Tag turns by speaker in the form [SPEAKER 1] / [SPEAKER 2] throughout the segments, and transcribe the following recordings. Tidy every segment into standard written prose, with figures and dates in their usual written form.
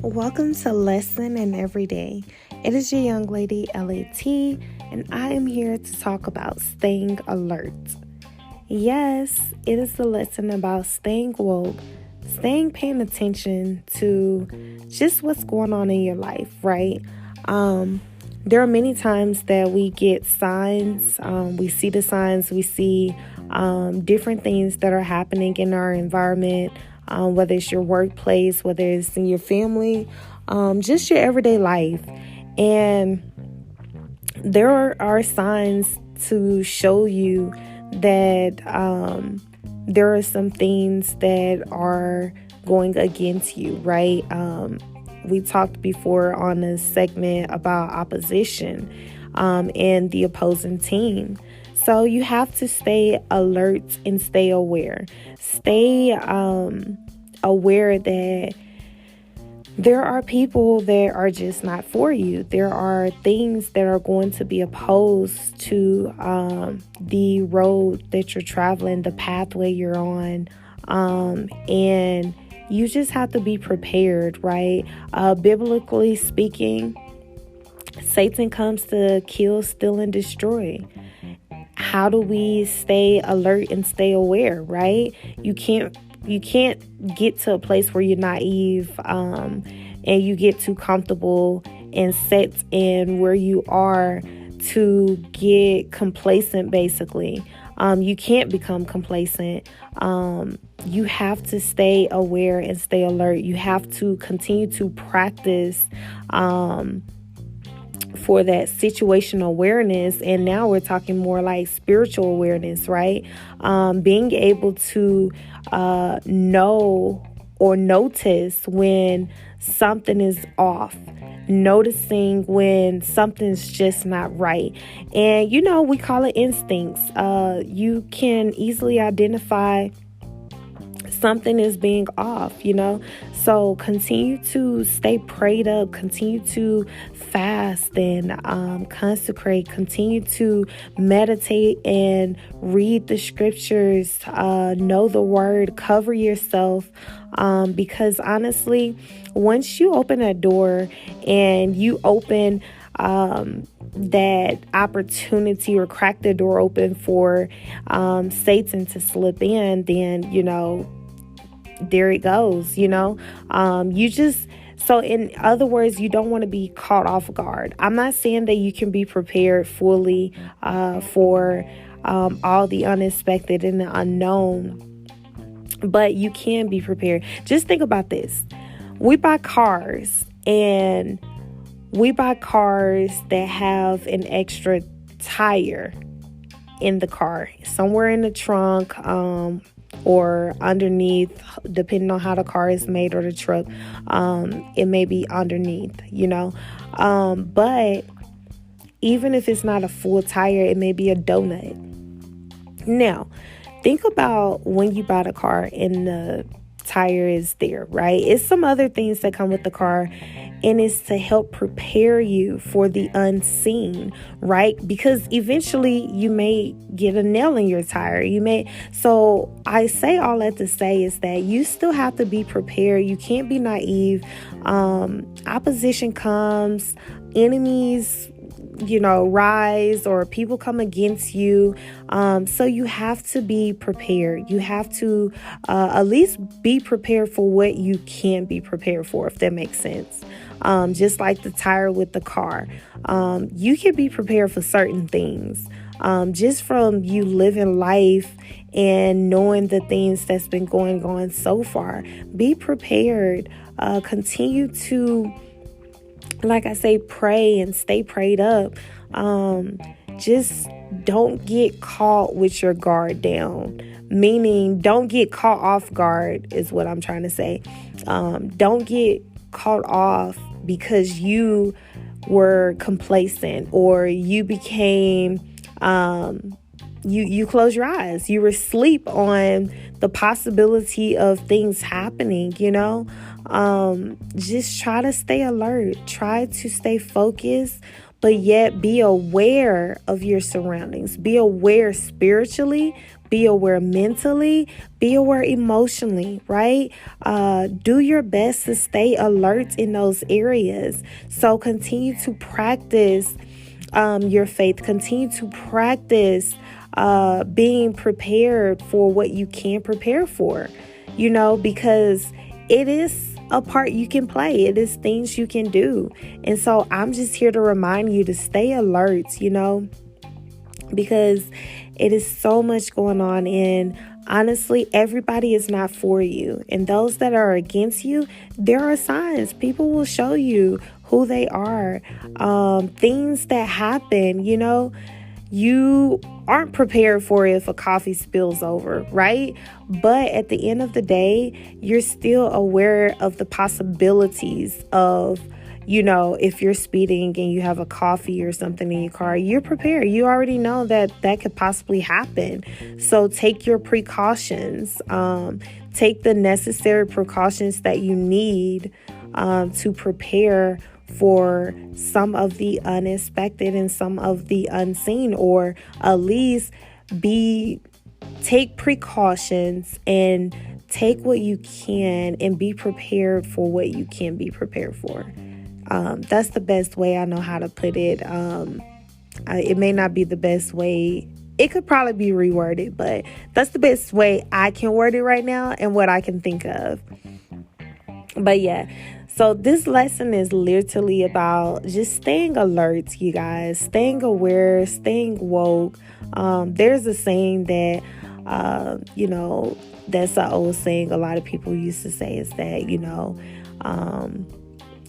[SPEAKER 1] Welcome to Lesson in Everyday. It is your young lady, LAT, and I am here to talk about staying alert. Yes, it is a lesson about staying woke, paying attention to just what's going on in your life, right? There are many times that we get signs, we see the signs, we see different things that are happening in our environment, whether it's your workplace, whether it's in your family, just your everyday life. And there are signs to show you that there are some things that are going against you, right? We talked before on a segment about opposition and the opposing team. So you have to stay alert and stay aware. Stay aware that there are people that are just not for you. There are things that are going to be opposed to the road that you're traveling, the pathway you're on, and you just have to be prepared, right? Biblically speaking, Satan comes to kill, steal, and destroy. How do we stay alert and stay aware, right? You can't get to a place where you're naive and you get too comfortable and set in where you are to get complacent, basically. You can't become complacent. You have to stay aware and stay alert. You have to continue to practice for that situational awareness. And now we're talking more like spiritual awareness, right? Being able to know or notice when something is off, noticing when something's just not right. And, we call it instincts. You can easily identify something is being off, so continue to stay prayed up, continue to fast and consecrate, continue to meditate and read the scriptures, know the word, cover yourself, because honestly, once you open that door and you open that opportunity or crack the door open for Satan to slip in, then there it goes. So in other words, you don't want to be caught off guard. I'm not saying that you can be prepared fully for all the unexpected and the unknown, but you can be prepared. Just think about this. We buy cars that have an extra tire in the car, somewhere in the trunk, or underneath, depending on how the car is made or the truck, it may be underneath, but even if it's not a full tire, it may be a donut. Now, think about when you buy the car and the tire is there, right? It's some other things that come with the car, and it's to help prepare you for the unseen, right? Because eventually you may get a nail in your tire. So I say all that to say is that you still have to be prepared. You can't be naive. Opposition comes, enemies rise, or people come against you. So you have to be prepared. You have to at least be prepared for what you can be prepared for, if that makes sense. Just like the tire with the car. You can be prepared for certain things. Just from you living life and knowing the things that's been going on so far. Be prepared. Continue to, like I say, pray and stay prayed up. Just don't get caught with your guard down. Meaning, don't get caught off guard is what I'm trying to say. Don't get caught off because you were complacent, or you became, you close your eyes. You were asleep on the possibility of things happening, just try to stay alert, try to stay focused, but yet be aware of your surroundings. Be aware spiritually, be aware mentally, be aware emotionally, right? Do your best to stay alert in those areas. So continue to practice your faith. Continue to practice being prepared for what you can prepare for, because it is a part you can play. It is things you can do. And so I'm just here to remind you to stay alert, because it is so much going on. And honestly, everybody is not for you. And those that are against you, there are signs. People will show you who they are. Things that happen, you aren't prepared for if a coffee spills over, right? But at the end of the day, you're still aware of the possibilities of, if you're speeding and you have a coffee or something in your car, you're prepared. You already know that could possibly happen. So take your precautions. Take the necessary precautions that you need to prepare for some of the unexpected and some of the unseen, or at least take precautions and take what you can and be prepared for what you can be prepared for. That's the best way I know how to put it. It may not be the best way. It could probably be reworded, but that's the best way I can word it right now and what I can think of. But yeah, so this lesson is literally about just staying alert, you guys, staying aware, staying woke. There's a saying that, that's an old saying a lot of people used to say, is that,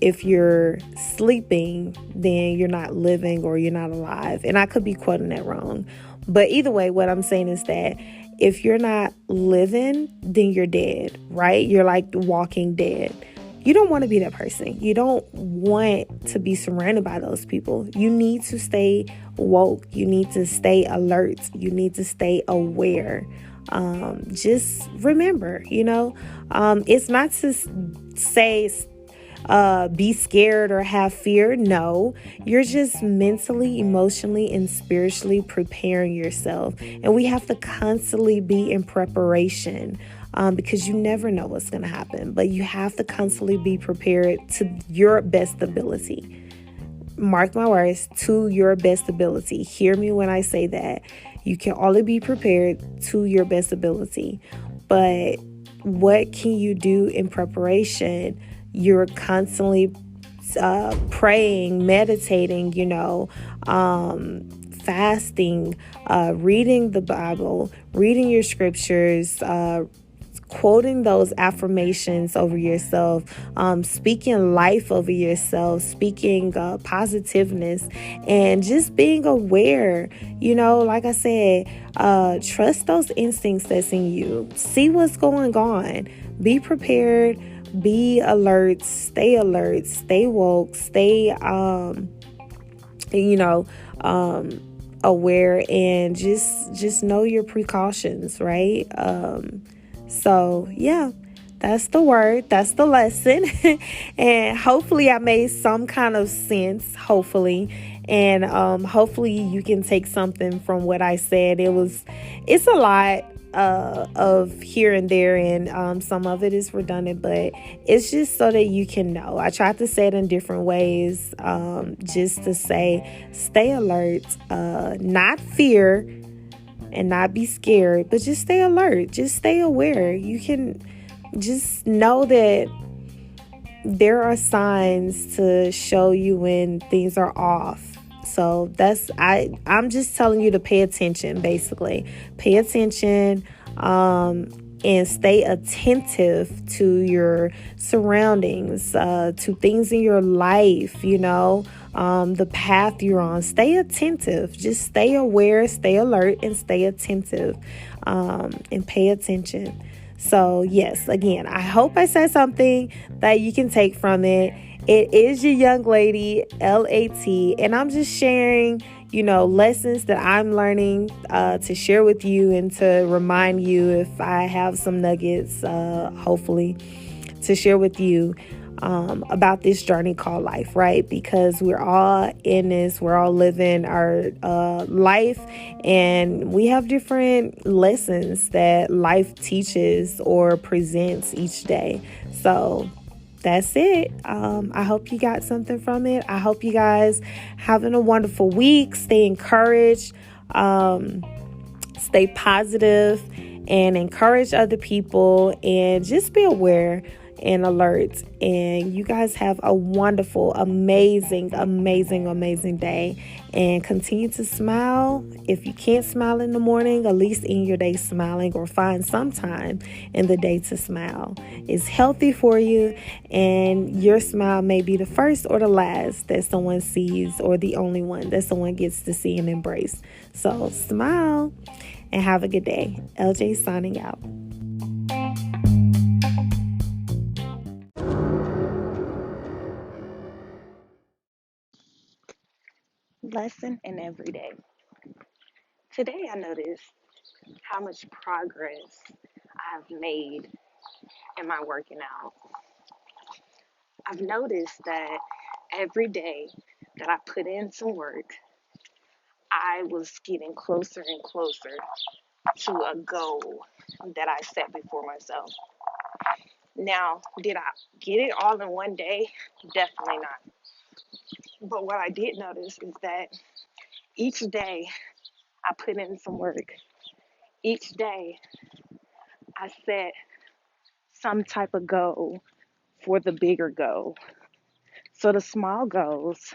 [SPEAKER 1] if you're sleeping, then you're not living or you're not alive. And I could be quoting that wrong. But either way, what I'm saying is that if you're not living, then you're dead, right? You're like walking dead. You don't want to be that person. You don't want to be surrounded by those people. You need to stay woke. You need to stay alert. You need to stay aware. Just remember, it's not to say be scared or have fear. No, you're just mentally, emotionally, and spiritually preparing yourself. And we have to constantly be in preparation. Because you never know what's going to happen, but you have to constantly be prepared to your best ability. Mark my words, to your best ability. Hear me when I say that. You can only be prepared to your best ability. But what can you do in preparation? You're constantly praying, meditating, fasting, reading the Bible, reading your scriptures, quoting those affirmations over yourself, speaking life over yourself, speaking positiveness, and just being aware. Like I said, trust those instincts that's in you. See what's going on. Be prepared. Be alert. Stay woke. Stay aware, and just know your precautions, right? So yeah, that's the word, that's the lesson. And hopefully I made some kind of sense, hopefully. And hopefully you can take something from what I said. It's a lot of here and there, and some of it is redundant, but it's just so that you can know. I tried to say it in different ways, just to say stay alert, not fear and not be scared, but just stay alert, just stay aware. You can just know that there are signs to show you when things are off. So I'm just telling you to pay attention, basically. Pay attention, and stay attentive to your surroundings, to things in your life, the path you're on. Stay attentive. Just stay aware, stay alert, and stay attentive, and pay attention. So yes, again, I hope I said something that you can take from it. It is your young lady, LAT, and I'm just sharing, lessons that I'm learning to share with you and to remind you if I have some nuggets, hopefully, to share with you. about this journey called life, right? Because we're all in this, we're all living our life, and we have different lessons that life teaches or presents each day. So that's it. I hope you got something from it. I hope you guys having a wonderful week. Stay encouraged, stay positive, and encourage other people, and just be aware and alert. And you guys have a wonderful, amazing, amazing, amazing day, and continue to smile. If you can't smile in the morning, at least in your day smiling, or find some time in the day to smile. It's healthy for you, and your smile may be the first or the last that someone sees, or the only one that someone gets to see and embrace. So smile and have a good day. LJ signing out.
[SPEAKER 2] Lesson in every day. Today I noticed how much progress I've made in my working out. I've noticed that every day that I put in some work, I was getting closer and closer to a goal that I set before myself. Now, did I get it all in one day? Definitely not. But what I did notice is that each day I put in some work. Each day I set some type of goal for the bigger goal. So the small goals,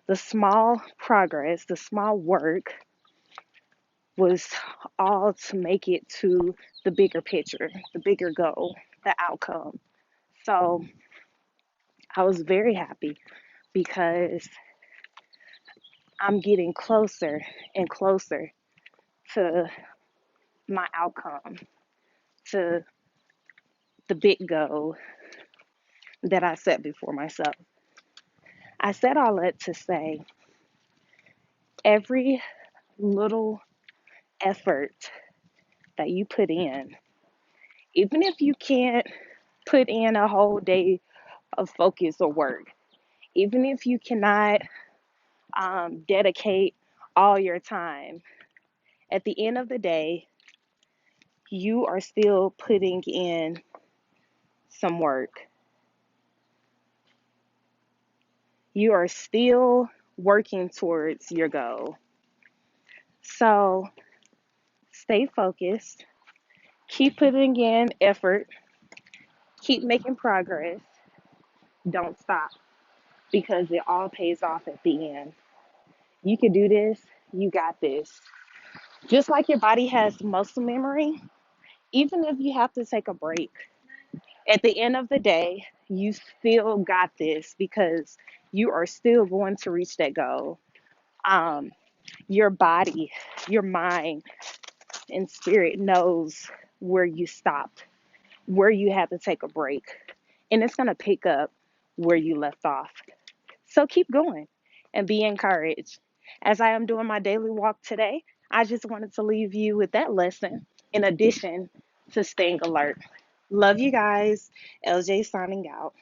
[SPEAKER 2] the small progress, the small work was all to make it to the bigger picture, the bigger goal, the outcome. So I was very happy because I'm getting closer and closer to my outcome, to the big goal that I set before myself. I said all that to say every little effort that you put in, even if you can't put in a whole day of focus or work, even if you cannot dedicate all your time, at the end of the day, you are still putting in some work. You are still working towards your goal. So stay focused, keep putting in effort, keep making progress, don't stop because it all pays off at the end. You can do this, you got this. Just like your body has muscle memory, even if you have to take a break, at the end of the day, you still got this because you are still going to reach that goal. Um, your body, your mind, and spirit knows where you stopped, where you had to take a break, and it's going to pick up where you left off. So keep going and be encouraged. As I am doing my daily walk today, I just wanted to leave you with that lesson in addition to staying alert. Love you guys. LJ signing out.